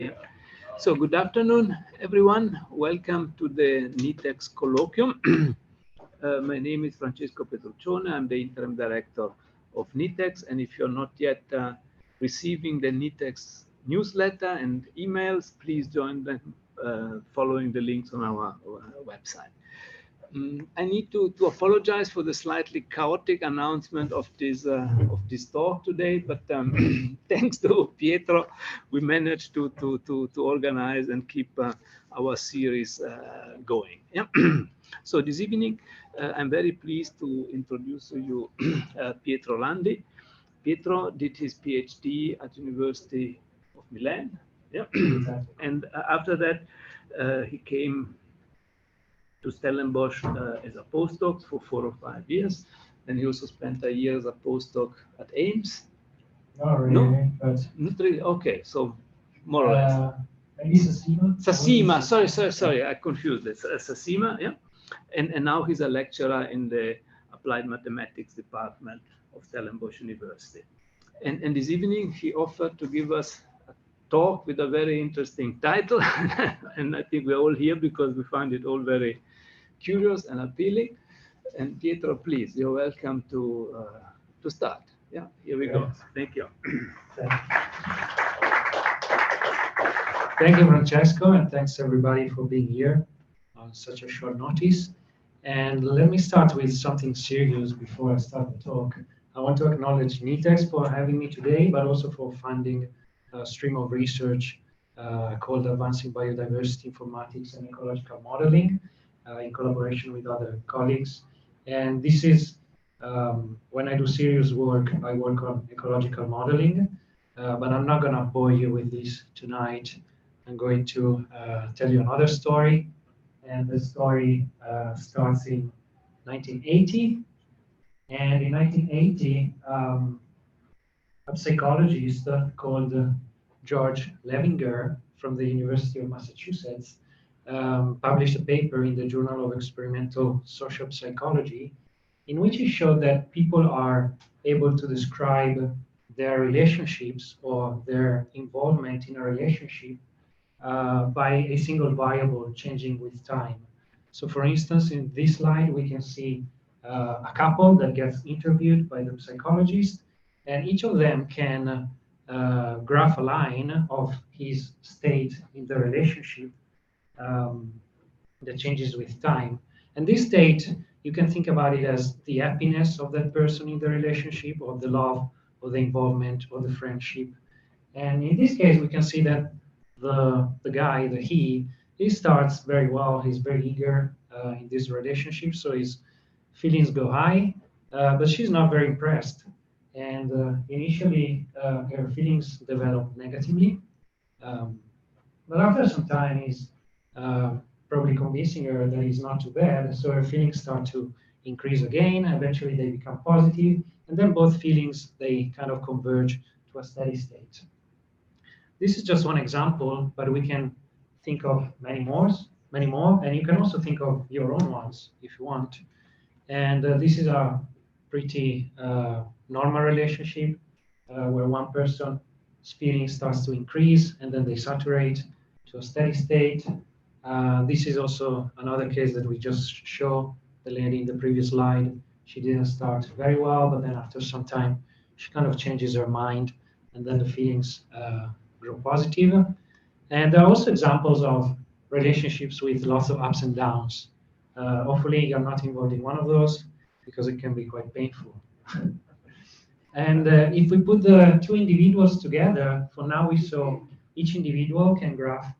Yeah. So good afternoon, everyone. Welcome to the NITheCS Colloquium. My name is Francesco Petrarca. I'm the interim director of NITheCS. And if you're not yet receiving the NITheCS newsletter and emails, please join them following the links on our website. I need to apologize for the slightly chaotic announcement of this talk today, but thanks to Pietro, we managed to organize and keep our series going. Yeah. So this evening, I'm very pleased to introduce to you Pietro Landi. Pietro did his PhD at University of Milan. Yeah. And after that, he came to Stellenbosch as a postdoc for 4 or 5 years. And he also spent a year as a postdoc at Ames. Not really, No? but Not really. Okay, so more or less. maybe SACEMA. SACEMA, sorry, I confused it. SACEMA, yeah. And now he's a lecturer in the Applied Mathematics department of Stellenbosch University. And this evening he offered to give us a talk with a very interesting title. And I think we're all here because we find it all very curious and appealing. And Pietro, please, you're welcome to start. Yeah, here we go. Thank you. Thank you, Francesco, and thanks everybody for being here on such a short notice. And let me start with something serious before I start the talk. I want to acknowledge NITheCS for having me today, but also for funding a stream of research called Advancing Biodiversity Informatics and Ecological Modeling in collaboration with other colleagues. And this is, when I do serious work, I work on ecological modeling, but I'm not going to bore you with this tonight. I'm going to tell you another story. And the story starts in 1980. And in 1980, a psychologist called George Levinger from the University of Massachusetts published a paper in the Journal of Experimental Social Psychology in which he showed that people are able to describe their relationships or their involvement in a relationship by a single variable changing with time. So for instance, in this slide, we can see a couple that gets interviewed by the psychologist, and each of them can graph a line of his state in the relationship that changes with time. And this state, you can think about it as the happiness of that person in the relationship, or the love, or the involvement, or the friendship. And in this case, we can see that the guy, he starts very well. He's very eager in this relationship, so his feelings go high, but she's not very impressed. And initially, her feelings develop negatively. But after some time, he's probably convincing her that he's not too bad. So her feelings start to increase again. Eventually, they become positive. And then both feelings, they kind of converge to a steady state. This is just one example, but we can think of many more. And you can also think of your own ones if you want. And this is a pretty normal relationship where one person's feelings starts to increase and then they saturate to a steady state. This is also another case that we just show. The lady in the previous slide, she didn't start very well, but then after some time, she kind of changes her mind, and then the feelings grow positive. And there are also examples of relationships with lots of ups and downs. Hopefully, you're not involved in one of those, because it can be quite painful. And if we put the two individuals together, for now we saw each individual can graph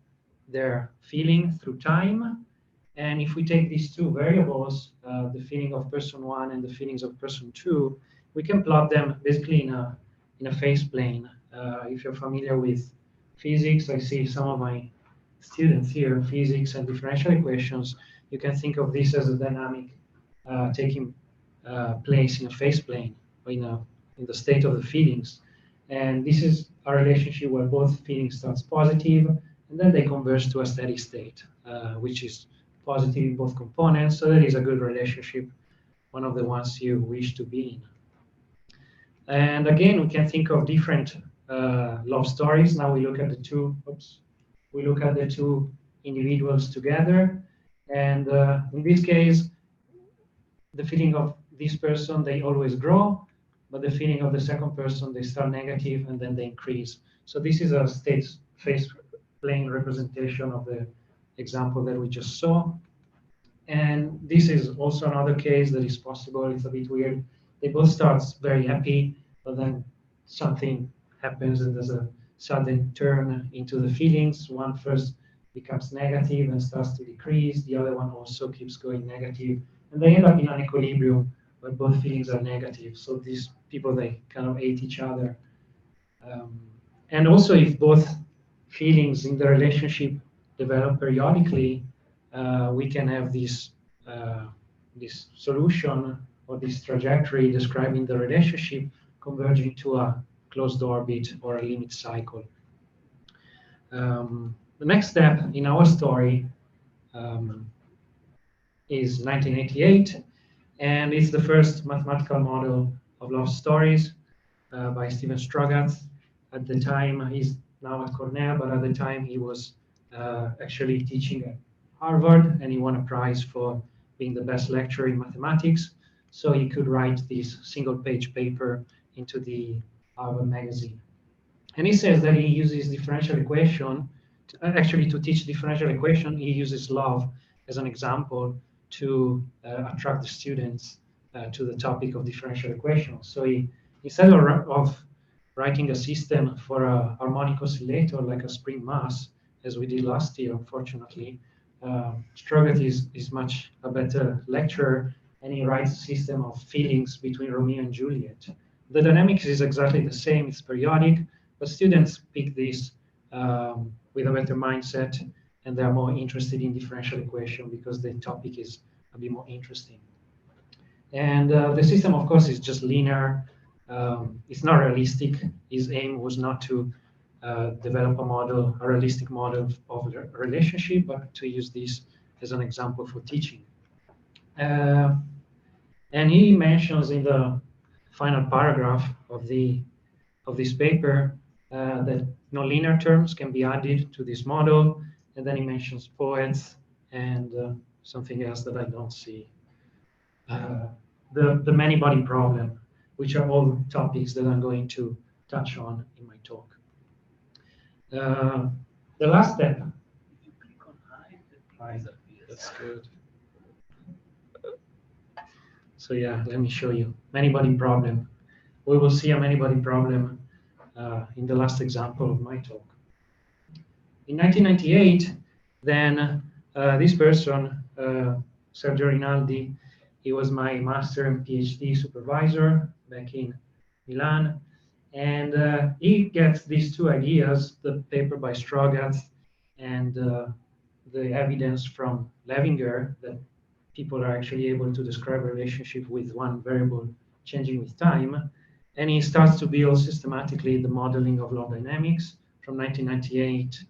their feeling through time. And if we take these two variables, the feeling of person one and the feelings of person two, we can plot them basically in a phase plane. If you're familiar with physics, I see some of my students here, physics and differential equations, you can think of this as a dynamic taking place in a phase plane, or in the state of the feelings. And this is a relationship where both feelings starts positive, and then they converge to a steady state, which is positive in both components. So that is a good relationship, one of the ones you wish to be in. And again, we can think of different love stories. Now we look at the two. Oops, we look at the two individuals together. And in this case, the feeling of this person, they always grow, but the feeling of the second person, they start negative and then they increase. So this is a state space plane representation of the example that we just saw. And this is also another case that is possible. It's a bit weird. They both start very happy, but then something happens and there's a sudden turn into the feelings. One first becomes negative and starts to decrease. The other one also keeps going negative. And they end up in an equilibrium where both feelings are negative. So these people, they kind of hate each other. And also, if both feelings in the relationship develop periodically, we can have this solution or this trajectory describing the relationship converging to a closed orbit or a limit cycle. The next step in our story is 1988, and it's the first mathematical model of love stories by Stephen Strogatz. At the time, he's now at Cornell, but at the time he was actually teaching at Harvard, and he won a prize for being the best lecturer in mathematics. So he could write this single-page paper into the Harvard magazine. And he says that he uses differential equation, actually to teach differential equation, he uses love as an example to attract the students to the topic of differential equations. So he, instead of writing a system for a harmonic oscillator like a spring mass, as we did last year, unfortunately, Strogatz is much a better lecturer, and he writes a system of feelings between Romeo and Juliet. The dynamics is exactly the same, it's periodic, but students pick this with a better mindset, and they're more interested in differential equation because the topic is a bit more interesting. And the system, of course, is just linear. It's not realistic. His aim was not to develop a realistic model of a relationship, but to use this as an example for teaching. And he mentions in the final paragraph of this paper that nonlinear terms can be added to this model, and then he mentions poets and something else that I don't see. The many-body problem, which are all topics that I'm going to touch on in my talk. The last step. If you click on hide, That's good. So yeah, let me show you many-body problem. We will see a many-body problem in the last example of my talk. In 1998, then this person, Sergio Rinaldi, he was my master and PhD supervisor back in Milan. And he gets these two ideas, the paper by Strogatz and the evidence from Levinger that people are actually able to describe a relationship with one variable changing with time. And he starts to build systematically the modeling of law dynamics from 1998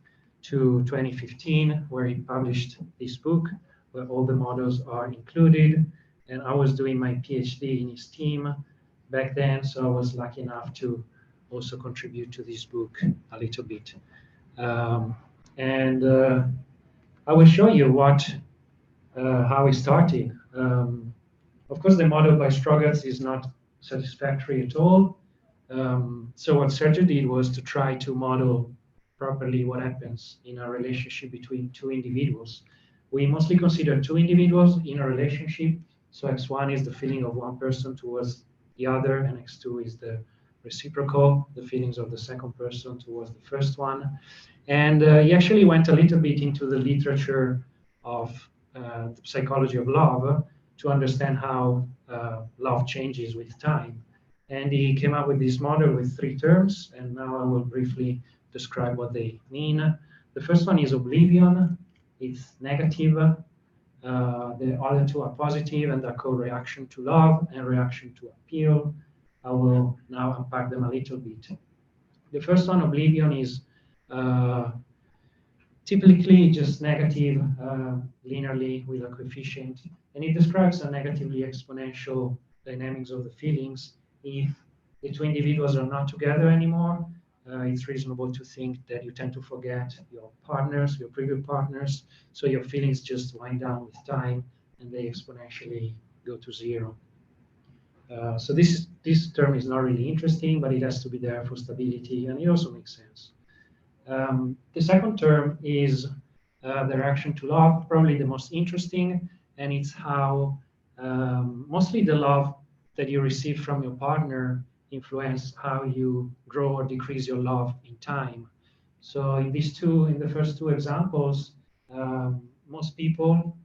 to 2015, where he published this book, where all the models are included. And I was doing my PhD in his team back then, so I was lucky enough to also contribute to this book a little bit. I will show you how we started. Of course, the model by Strogatz is not satisfactory at all. So what Sergio did was to try to model properly what happens in a relationship between two individuals. We mostly consider two individuals in a relationship. So X1 is the feeling of one person towards the other, and X2 is the reciprocal, the feelings of the second person towards the first one. And he actually went a little bit into the literature of the psychology of love to understand how love changes with time. And he came up with this model with three terms, and now I will briefly describe what they mean. The first one is oblivion. It's negative. The other two are positive, and they're called reaction to love and reaction to appeal. I will now unpack them a little bit. The first one, oblivion, is typically just negative linearly with a coefficient, and it describes a negatively exponential dynamics of the feelings if the two individuals are not together anymore, it's reasonable to think that you tend to forget your partners, your previous partners, so your feelings just wind down with time and they exponentially go to zero. So this term is not really interesting, but it has to be there for stability, and it also makes sense. The second term is the reaction to love, probably the most interesting, and it's how mostly the love that you receive from your partner influence how you grow or decrease your love in time. So in the first two examples, most people,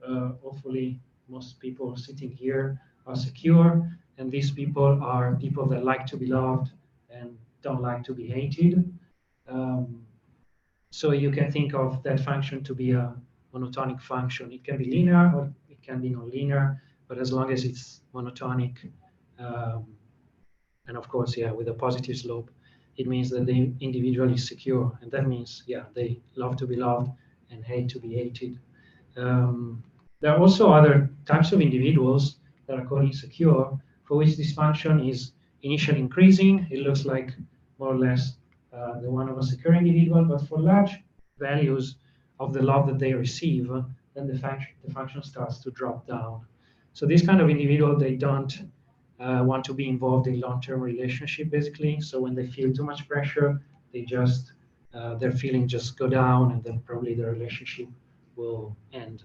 hopefully most people sitting here are secure, and these people are people that like to be loved and don't like to be hated. So you can think of that function to be a monotonic function. It can be linear or it can be nonlinear, but as long as it's monotonic, and of course, yeah, with a positive slope, it means that the individual is secure, and that means, yeah, they love to be loved and hate to be hated. There are also other types of individuals that are called insecure, for which this function is initially increasing. It looks like more or less the one of a secure individual, but for large values of the love that they receive, then the function starts to drop down. So this kind of individual, they don't want to be involved in long-term relationship, basically. So when they feel too much pressure, they just their feelings just go down, and then probably the relationship will end.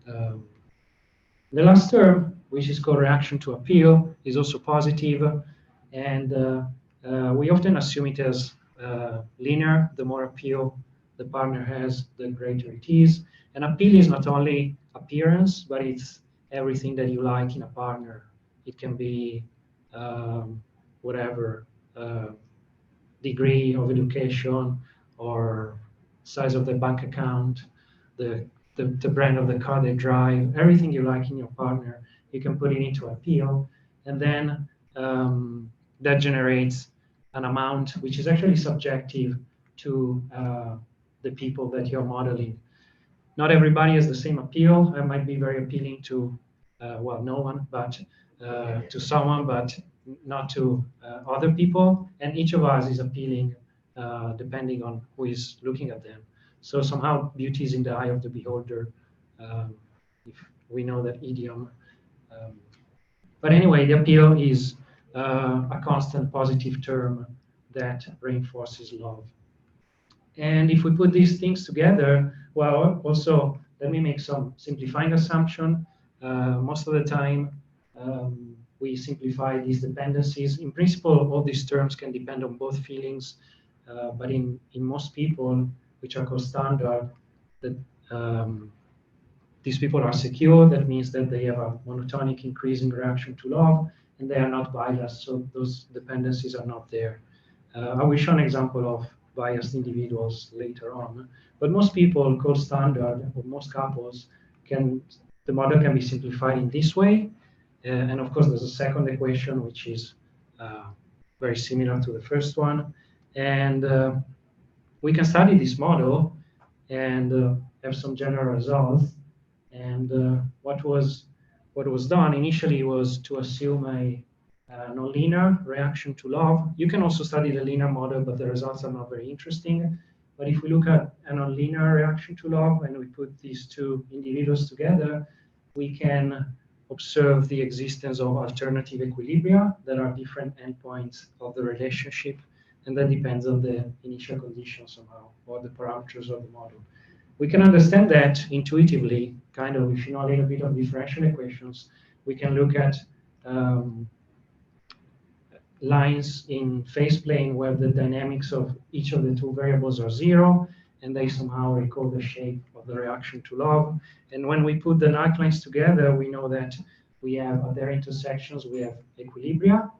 The last term, which is called reaction to appeal, is also positive, and we often assume it as linear. The more appeal the partner has, the greater it is. And appeal is not only appearance, but it's everything that you like in a partner. It can be whatever degree of education or size of the bank account, the brand of the car they drive, everything you like in your partner, you can put it into appeal, and then that generates an amount which is actually subjective to the people that you're modeling. Not everybody has the same appeal. It might be very appealing to, well, no one, but to someone, but not to other people. And each of us is appealing depending on who is looking at them. So somehow beauty is in the eye of the beholder, if we know that idiom. But anyway, the appeal is a constant positive term that reinforces love. And if we put these things together, well, also, let me make some simplifying assumption. Most of the time, we simplify these dependencies. In principle, all these terms can depend on both feelings, but in most people, which are called standard, that these people are secure. That means that they have a monotonic increasing reaction to love, and they are not biased, so those dependencies are not there. I will show an example of biased individuals later on, but most people called standard, or most couples, the model can be simplified in this way. And of course, there's a second equation, which is very similar to the first one. And we can study this model and have some general results. And what was done initially was to assume a nonlinear reaction to love. You can also study the linear model, but the results are not very interesting. But if we look at a nonlinear reaction to love and we put these two individuals together, we can observe the existence of alternative equilibria that are different endpoints of the relationship, and that depends on the initial conditions somehow, or the parameters of the model. We can understand that intuitively, kind of, if you know a little bit of differential equations, we can look at lines in phase plane where the dynamics of each of the two variables are zero, and they somehow record the shape of the reaction to love. And when we put the arc lines together, we know that we have, at their intersections, we have equilibria.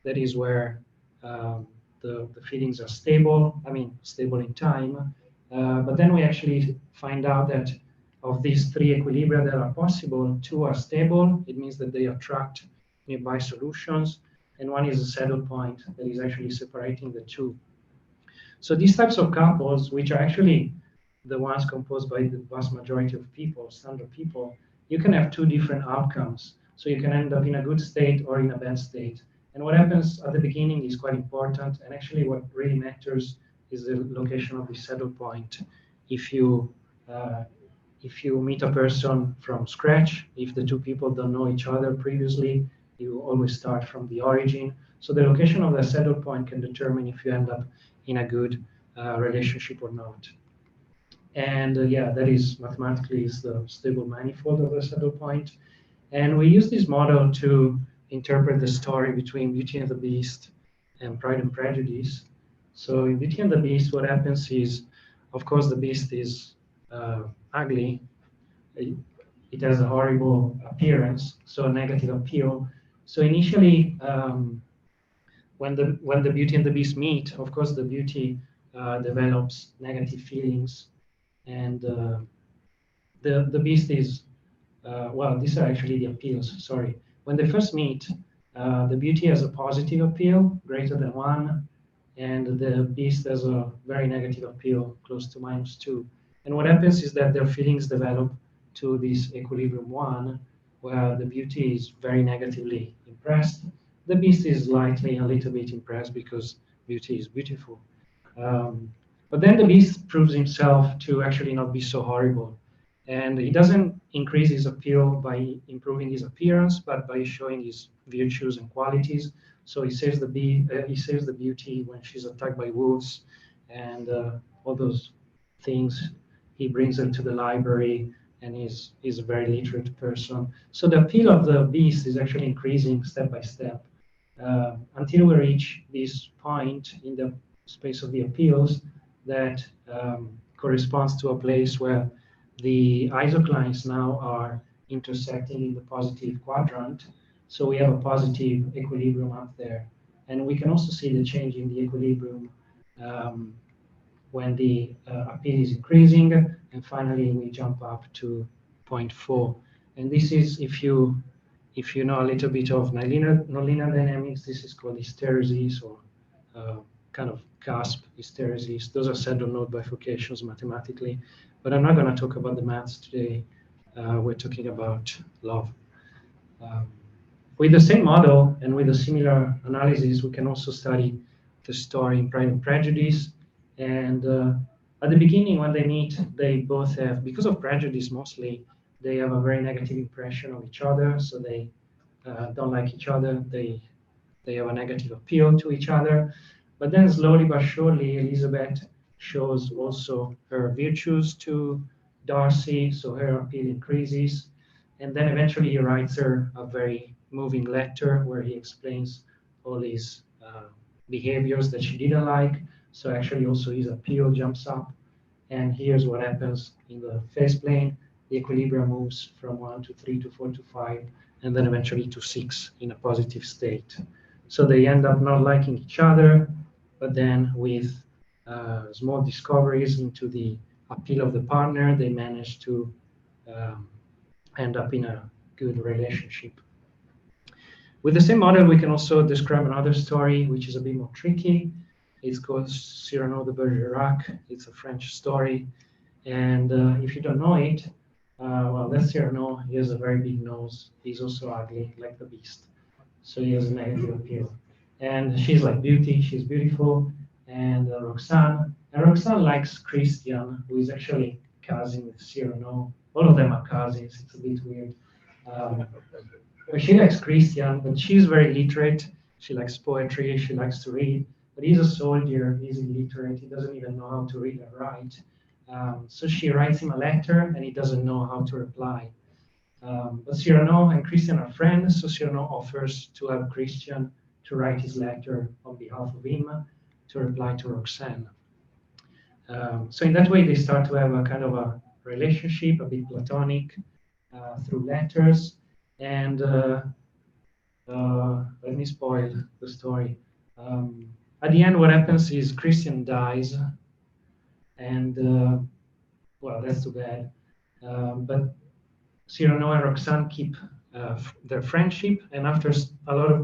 That is where the feelings are stable, stable in time. But then we actually find out that of these three equilibria that are possible, two are stable. It means that they attract nearby solutions. And one is a saddle point that is actually separating the two. So these types of couples, which are actually the ones composed by the vast majority of people, standard people, you can have two different outcomes. So you can end up in a good state or in a bad state. And what happens at the beginning is quite important. And actually what really matters is the location of the saddle point. If you meet a person from scratch, if the two people don't know each other previously, you always start from the origin. So the location of the saddle point can determine if you end up in a good relationship or not. And yeah, that is mathematically is the stable manifold of the saddle point. And we use this model to interpret the story between Beauty and the Beast and Pride and Prejudice. So in Beauty and the Beast, what happens is, of course, the Beast is ugly. It has a horrible appearance, so a negative appeal. So initially, when the Beauty and the Beast meet, of course, the Beauty develops negative feelings, and the Beast is well, these are actually the appeals. Sorry. When they first meet, the Beauty has a positive appeal, greater than 1, and the Beast has a very negative appeal, close to -2. And what happens is that their feelings develop to this equilibrium 1, where the Beauty is very negatively impressed. The Beast is slightly a little bit impressed because Beauty is beautiful. But then the Beast proves himself to actually not be so horrible. And he doesn't increase his appeal by improving his appearance, but by showing his virtues and qualities. So he saves the Beauty when she's attacked by wolves, and all those things. He brings her to the library, and he's a very literate person. So the appeal of the Beast is actually increasing step by step until we reach this point in the space of the appeals that corresponds to a place where the isoclines now are intersecting in the positive quadrant. So we have a positive equilibrium up there. And we can also see the change in the equilibrium when the appeal is increasing. And finally, we jump up to 0.4. And this is, if you know a little bit of nonlinear dynamics, this is called hysteresis, or kind of cusp hysteresis. Those are saddle node bifurcations mathematically. But I'm not going to talk about the maths today. We're talking about love. With the same model and with a similar analysis, we can also study the story in Pride and Prejudice. And at the beginning, when they meet, they both have, because of prejudice mostly, they have a very negative impression of each other. So they don't like each other. They have a negative appeal to each other. But then slowly but surely, Elizabeth shows also her virtues to Darcy, so her appeal increases. And then eventually he writes her a very moving letter where he explains all his behaviors that she didn't like. So actually also his appeal jumps up. And here's what happens in the phase plane. The equilibrium moves from 1 to 3 to 4 to 5, and then eventually to 6 in a positive state. So they end up not liking each other, but then with small discoveries into the appeal of the partner, they manage to end up in a good relationship. With the same model, we can also describe another story, which is a bit more tricky. It's called Cyrano de Bergerac. It's a French story. And if you don't know it, well, that's Cyrano. He has a very big nose. He's also ugly, like the Beast. So he has a negative appeal. And she's like Beauty. She's beautiful. And Roxane likes Christian, who is actually cousin with Cyrano. All of them are cousins. It's a bit weird. But she likes Christian, but she's very literate. She likes poetry. She likes to read. But he's a soldier. He's illiterate. He doesn't even know how to read and write. So she writes him a letter, and he doesn't know how to reply. But Cyrano and Christian are friends, so Cyrano offers to have Christian to write his letter on behalf of him to reply to Roxane. So in that way, they start to have a kind of a relationship, a bit platonic, through letters. And let me spoil the story. At the end, what happens is Christian dies, and well, that's too bad. But Cyrano and Roxane keep their friendship, and after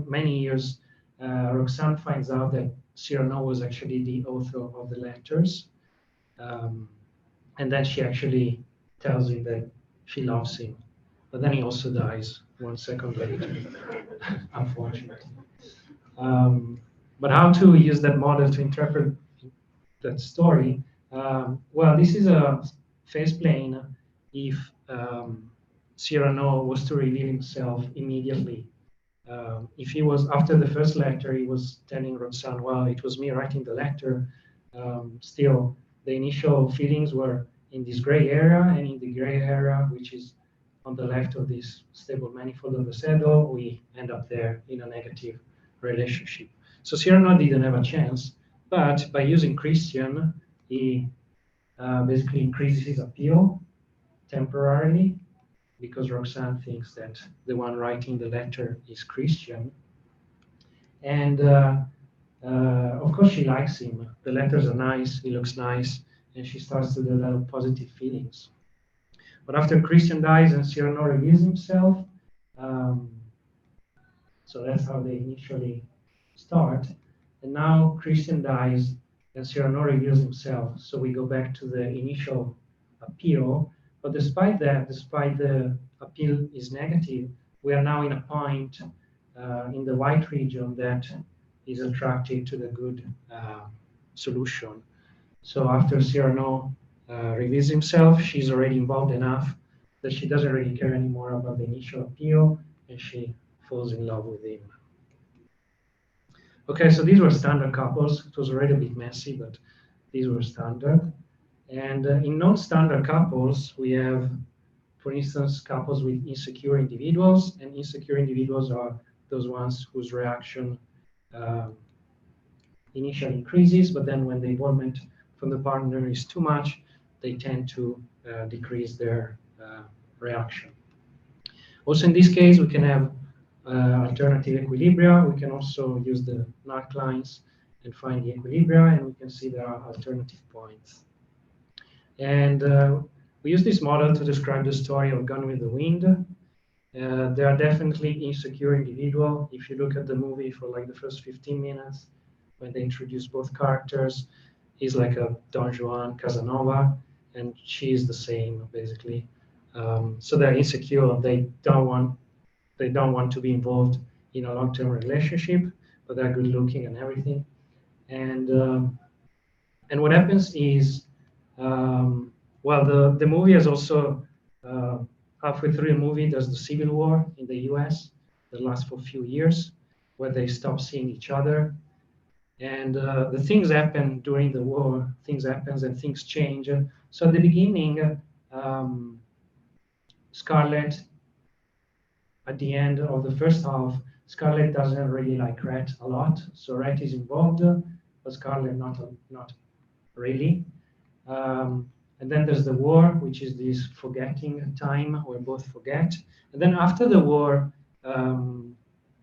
many years, Roxane finds out that Cyrano was actually the author of the letters, and then she actually tells him that she loves him. But then he also dies 1 second later, unfortunately. But how to use that model to interpret that story? Well, this is a phase plane if Cyrano was to reveal himself immediately. If he was, after the first letter, he was telling Roxane, well, it was me writing the letter, still the initial feelings were in this gray area, and in the gray area, which is on the left of this stable manifold of the saddle, we end up there in a negative relationship. So Cyrano didn't have a chance, but by using Christian, he basically increases his appeal temporarily, because Roxane thinks that the one writing the letter is Christian. And of course, she likes him. The letters are nice, he looks nice, and she starts to develop positive feelings. But after Christian dies and Cyrano reveals himself, so that's how they initially start. And now Christian dies and Cyrano reveals himself. So we go back to the initial appeal. But despite that, despite the appeal is negative, we are now in a point in the white region that is attracted to the good solution. So after Cyrano reveals himself, she's already involved enough that she doesn't really care anymore about the initial appeal, and she falls in love with him. Okay, so these were standard couples. It was already a bit messy, but these were standard. And in non-standard couples, we have, for instance, couples with insecure individuals. And insecure individuals are those ones whose reaction initially increases, but then when the involvement from the partner is too much, they tend to decrease their reaction. Also, in this case, we can have alternative equilibria. We can also use the NARC lines and find the equilibria, and we can see there are alternative points. And we use this model to describe the story of Gone with the Wind. There are definitely insecure individuals. If you look at the movie for like the first 15 minutes, when they introduce both characters, he's like a Don Juan Casanova, and she is the same, basically. So they're insecure. They don't want to be involved in a long-term relationship, but they're good-looking and everything. And what happens is, well, the movie is also halfway through the movie. There's the Civil War in the U.S. that lasts for a few years, where they stop seeing each other. And the things happen during the war. Things happen and things change. So at the beginning, Scarlett, at the end of the first half, Scarlett doesn't really like Rhett a lot. So Rhett is involved, but Scarlett not really. And then there's the war, which is this forgetting time where both forget. And then after the war,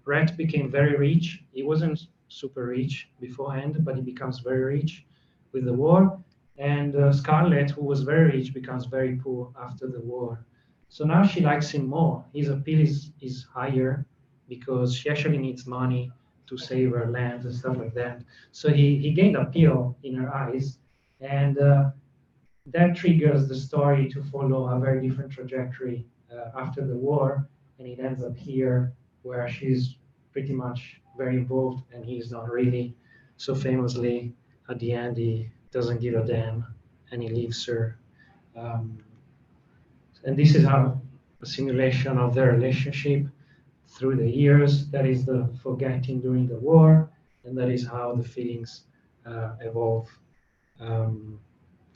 Rhett became very rich. He wasn't super rich beforehand, but he becomes very rich with the war. And Scarlett, who was very rich, becomes very poor after the war. So now she likes him more. His appeal is higher because she actually needs money to save her land and stuff like that. So he gained appeal in her eyes. And that triggers the story to follow a very different trajectory after the war. And it ends up here where she's pretty much very involved and he's not really. So famously, at the end, he doesn't give a damn and he leaves her. And this is how a simulation of their relationship through the years. That is the forgetting during the war, and that is how the feelings evolve.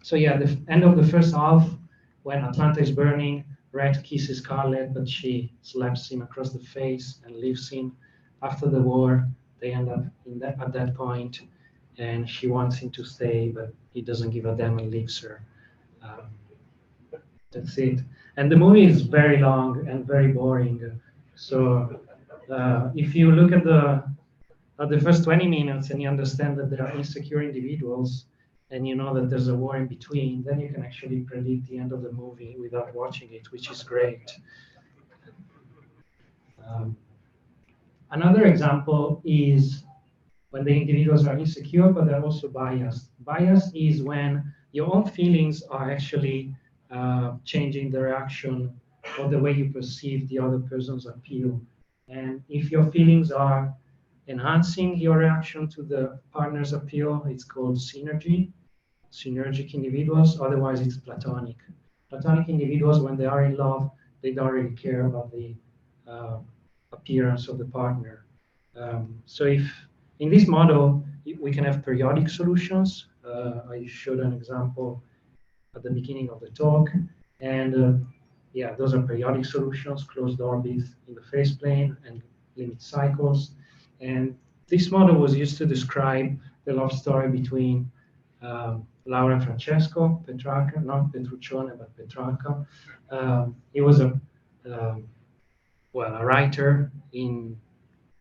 So yeah, the end of the first half, when Atlanta is burning, Rhett kisses Scarlett, but she slaps him across the face and leaves him. After the war, they end up at that point, and she wants him to stay, but he doesn't give a damn and leaves her. That's it. And the movie is very long and very boring. So if you look at the first 20 minutes and you understand that there are insecure individuals and you know that there's a war in between, then you can actually predict the end of the movie without watching it, which is great. Another example is when the individuals are insecure, but they're also biased. Bias is when your own feelings are actually changing the reaction or the way you perceive the other person's appeal. And if your feelings are enhancing your reaction to the partner's appeal. It's called synergy, synergic individuals. Otherwise, it's platonic. Platonic individuals, when they are in love, they don't really care about the appearance of the partner. So if in this model, we can have periodic solutions. I showed an example at the beginning of the talk. And yeah, those are periodic solutions, closed orbits in the phase plane and limit cycles. And this model was used to describe the love story between Laura and Francesco Petrarca, not Petruccione, but Petrarca. He was a writer in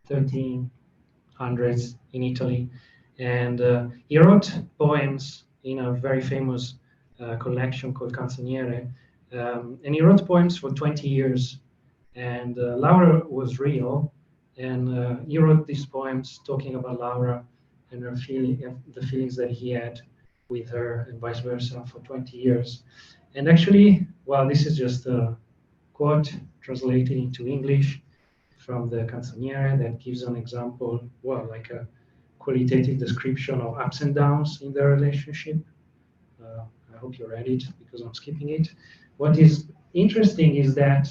1300s in Italy, and he wrote poems in a very famous collection called Canzoniere, and he wrote poems for 20 years. And Laura was real, and he wrote these poems talking about Laura and her the feelings that he had with her, and vice versa, for 20 years. And actually, well, this is just a quote translated into English from the Canzoniere that gives an example, well, like a qualitative description of ups and downs in their relationship. I hope you read it because I'm skipping it. What is interesting is that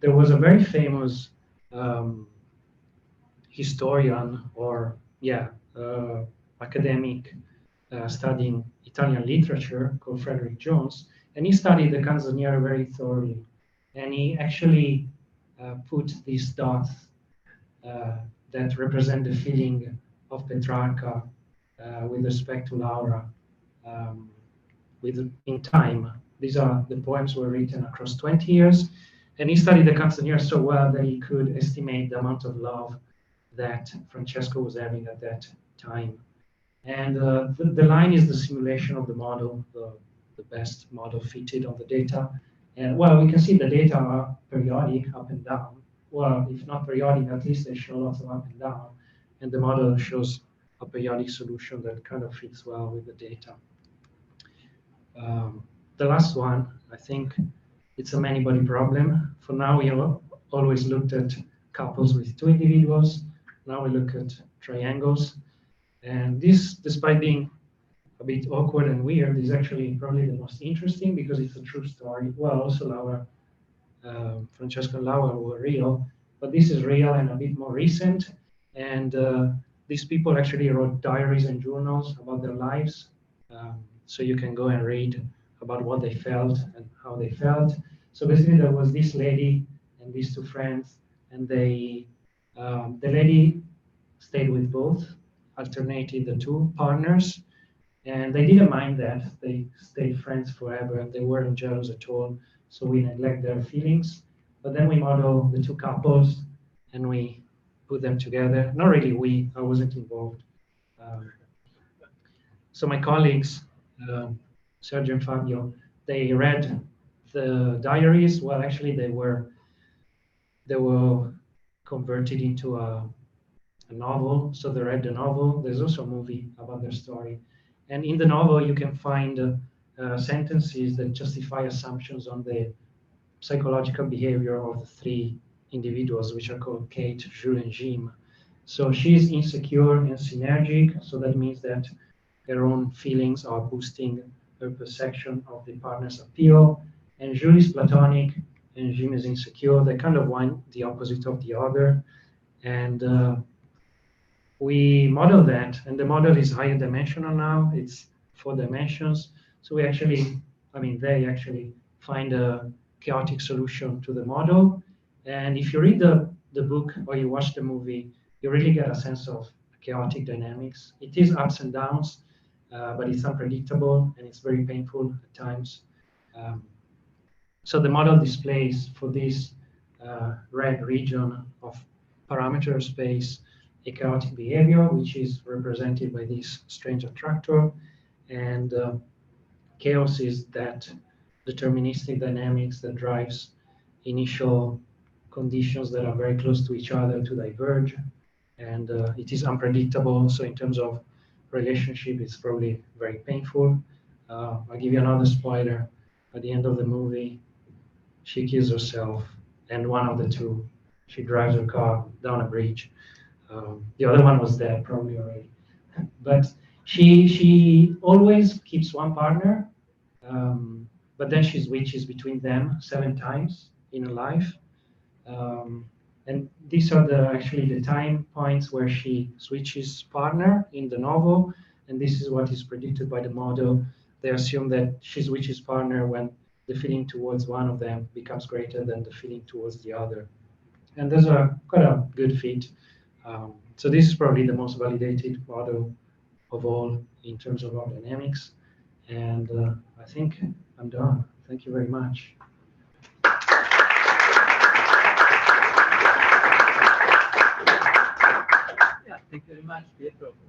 there was a very famous historian, or academic studying Italian literature, called Frederick Jones, and he studied the Canzoniere very thoroughly. And he actually put these dots that represent the feeling of Petrarca with respect to Laura in time. These are the poems were written across 20 years, and he studied the Canzoniere so well that he could estimate the amount of love that Francesco was having at that time. And the line is the simulation of the model, the best model fitted on the data. And well, we can see the data are periodic, up and down. Well, if not periodic, at least they show lots of up and down. And the model shows a periodic solution that kind of fits well with the data. The last one, I think it's a many-body problem. For now, we have always looked at couples with two individuals. Now we look at triangles. And this, despite being a bit awkward and weird, is actually probably the most interesting because it's a true story. Well, also Laura, Francesco and Laura were real, but this is real and a bit more recent. And these people actually wrote diaries and journals about their lives. So you can go and read about what they felt and how they felt. So basically there was this lady and these two friends, and the lady stayed with both, alternated the two partners, and they didn't mind that. They stayed friends forever. They weren't jealous at all, so we neglect their feelings. But then we model the two couples and we put them together. Not really I wasn't involved. So my colleagues, Sergio and Fabio, they read the diaries. Well, actually they were converted into a novel. So they read the novel. There's also a movie about their story. And in the novel, you can find sentences that justify assumptions on the psychological behavior of the three individuals, which are called Kathe, Jules, and Jim. So she's insecure and synergic. So that means that her own feelings are boosting her perception of the partner's appeal. And Jules is platonic and Jim is insecure. They kind of want the opposite of the other. And we model that, and the model is higher dimensional now. It's 4 dimensions. So they actually find a chaotic solution to the model. And if you read the book or you watch the movie, you really get a sense of chaotic dynamics. It is ups and downs, but it's unpredictable and it's very painful at times. So the model displays for this red region of parameter space a chaotic behavior, which is represented by this strange attractor. And chaos is that deterministic dynamics that drives initial conditions that are very close to each other to diverge. And it is unpredictable. So in terms of relationship, it's probably very painful. I'll give you another spoiler. At the end of the movie, she kills herself, and one of the two, she drives her car down a bridge. The other one was there probably already. But she always keeps one partner, but then she switches between them 7 times in her life. And these are actually the time points where she switches partner in the novel, and this is what is predicted by the model. They assume that she switches partner when the feeling towards one of them becomes greater than the feeling towards the other. And those are quite a good fit. So this is probably the most validated model of all in terms of our dynamics. And I think I'm done. Thank you very much. Yeah, thank you very much, Pietro, for